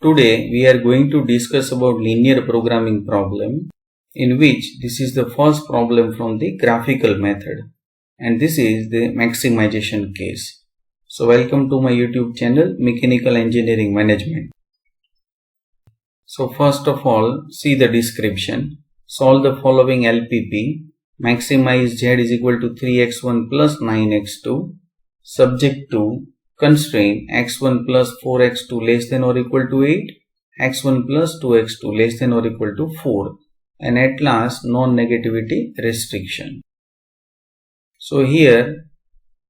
Today we are going to discuss about linear programming problem, in which this is the first problem from the graphical method, and this is the maximization case. So welcome to my YouTube channel Mechanical Engineering Management. So first of all, see the description. Solve the following LPP. Maximize z is equal to 3x1 plus 9x2 subject to constraint x1 plus 4x2 less than or equal to 8, x1 plus 2x2 less than or equal to 4, and at last non-negativity restriction. So here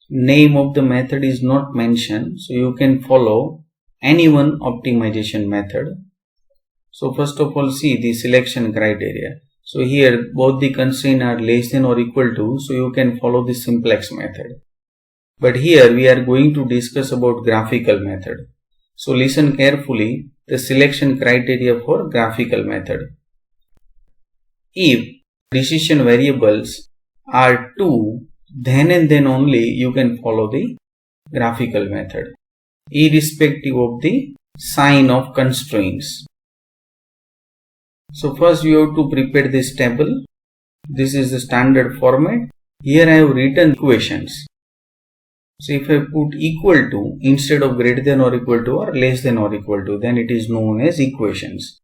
name of the method is not mentioned, so you can follow any one optimization method. So first of all, see the selection criteria. So here both the constraints are less than or equal to, so you can follow the simplex method. But here we are going to discuss about graphical method. So listen carefully the selection criteria for graphical method. If decision variables are 2, then and then only you can follow the graphical method, irrespective of the sign of constraints. So first you have to prepare this table. This is the standard format. Here I have written equations. So if I put equal to instead of greater than or equal to or less than or equal to, then it is known as equations.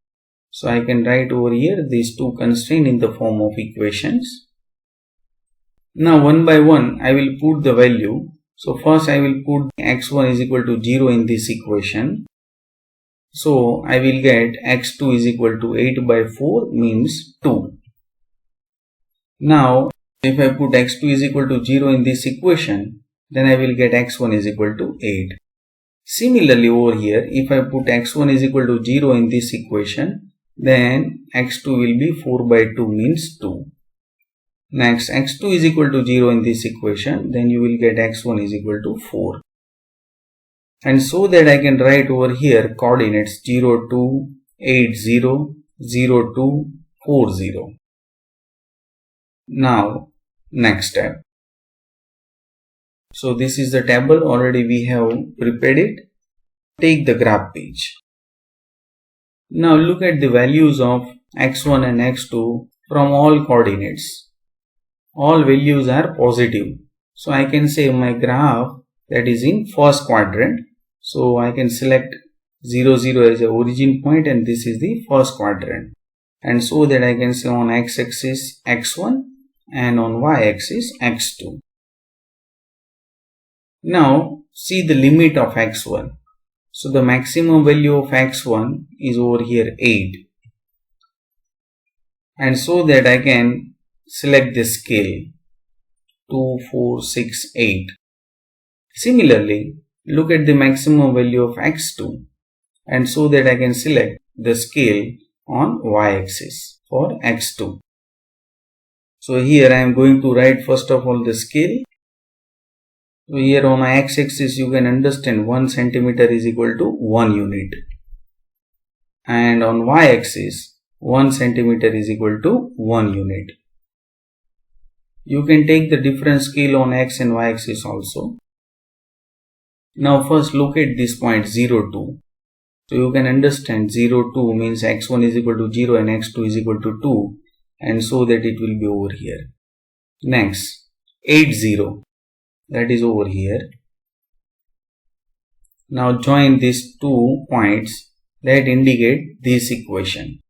So I can write over here these two constraints in the form of equations. Now one by one I will put the value. So first I will put x1 is equal to 0 in this equation. So I will get x2 is equal to 8 by 4 means 2. Now if I put x2 is equal to 0 in this equation, then I will get x1 is equal to 8. Similarly over here, if I put x1 is equal to 0 in this equation, then x2 will be 4 by 2 means 2. Next, x2 is equal to 0 in this equation, then you will get x1 is equal to 4. And so that I can write over here coordinates 0, 2, 8, 0, 0, 2, 4, 0. Now, next step. So this is the table, already we have prepared it. Take the graph page. Now look at the values of x1 and x2 from all coordinates. All values are positive. So I can say my graph that is in first quadrant. So I can select 0, 0 as a origin point, and this is the first quadrant. And so that I can say on x-axis x1 and on y-axis x2. Now see the limit of x1. So the maximum value of x1 is over here 8. And so that I can select the scale 2, 4, 6, 8. Similarly, look at the maximum value of x2, and so that I can select the scale on y-axis for x2. So here I am going to write first of all the scale. So here on x-axis you can understand 1 centimeter is equal to 1 unit, and on y-axis 1 centimeter is equal to 1 unit. You can take the different scale on x and y-axis also. Now first look at this point 0, 2. So you can understand 0, 2 means x1 is equal to 0 and x2 is equal to 2, and so that it will be over here. Next 8, 0. That is over here. Now join these 2 points that indicate this equation.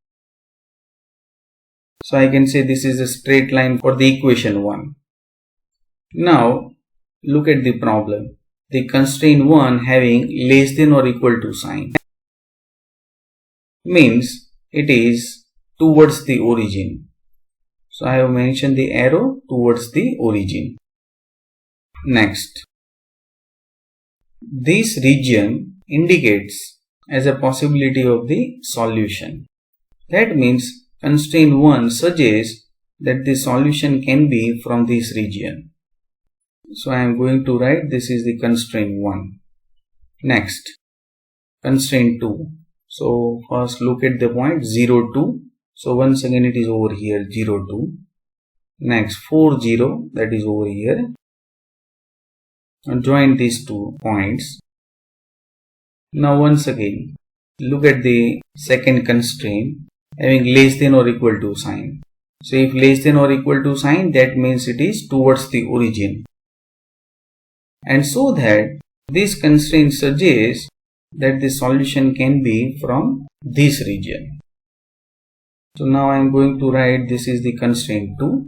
So I can say this is a straight line for the equation 1. Now look at the problem. The constraint 1 having less than or equal to sign means it is towards the origin. So I have mentioned the arrow towards the origin. Next, this region indicates as a possibility of the solution. That means constraint 1 suggests that the solution can be from this region. So I am going to write this is the constraint 1. Next, constraint 2. So first look at the point 0, 2. So once again it is over here 0, 2. Next 4, 0, that is over here. And join these 2 points. Now once again look at the second constraint having less than or equal to sign. So if less than or equal to sign, that means it is towards the origin. And so that this constraint suggests that the solution can be from this region. So now I am going to write this is the constraint 2.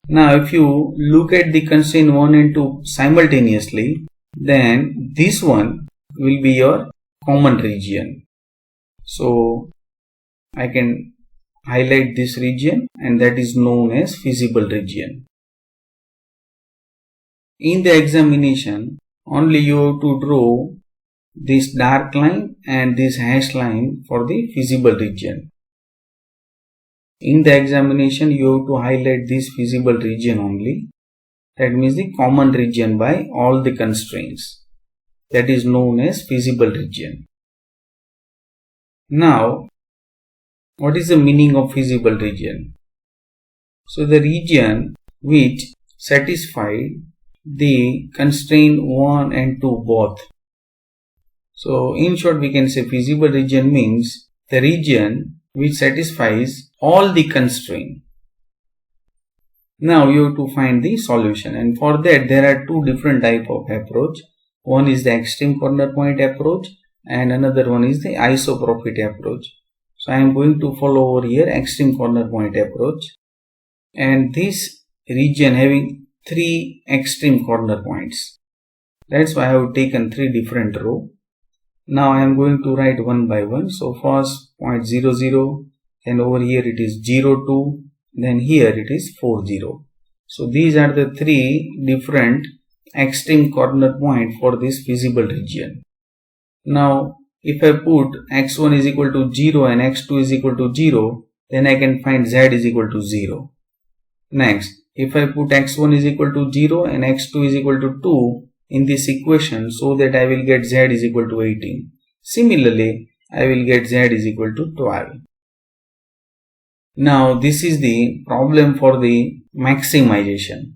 Now if you look at the constraint 1 and 2 simultaneously, then this one will be your common region. So I can highlight this region, and that is known as feasible region. In the examination, only you have to draw this dark line and this hash line for the feasible region. In the examination, you have to highlight this feasible region only. That means the common region by all the constraints. That is known as feasible region. Now, what is the meaning of feasible region? So the region which satisfies the constraint 1 and 2 both. So in short, we can say feasible region means the region which satisfies all the constraints. Now you have to find the solution, and for that there are two different types of approach. One is the extreme corner point approach and another one is the isoprofit approach. So I am going to follow over here extreme corner point approach, and this region having 3 extreme corner points. That's why I have taken 3 different rows. Now I am going to write one by one. So first point 0, 0, then over here it is 0, 2, then here it is 4, 0. So these are the 3 different extreme corner points for this feasible region. Now if I put x1 is equal to 0 and x2 is equal to 0, then I can find z is equal to 0. Next, if I put x1 is equal to 0 and x2 is equal to 2 in this equation, so that I will get z is equal to 18. Similarly, I will get z is equal to 12. Now this is the problem for the maximization.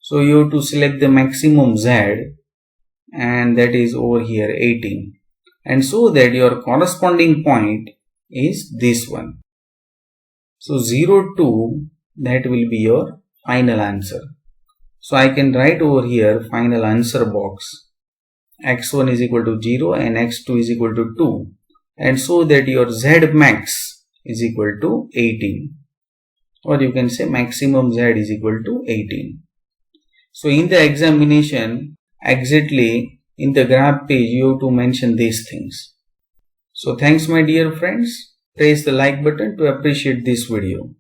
So you have to select the maximum z, and that is over here 18. And so that your corresponding point is this one. So 0, 2, that will be your final answer. So I can write over here final answer box. x1 is equal to 0 and x2 is equal to 2. And so that your z max is equal to 18. Or you can say maximum z is equal to 18. So in the examination, exactly in the graph page, you have to mention these things. So thanks my dear friends. Press the like button to appreciate this video.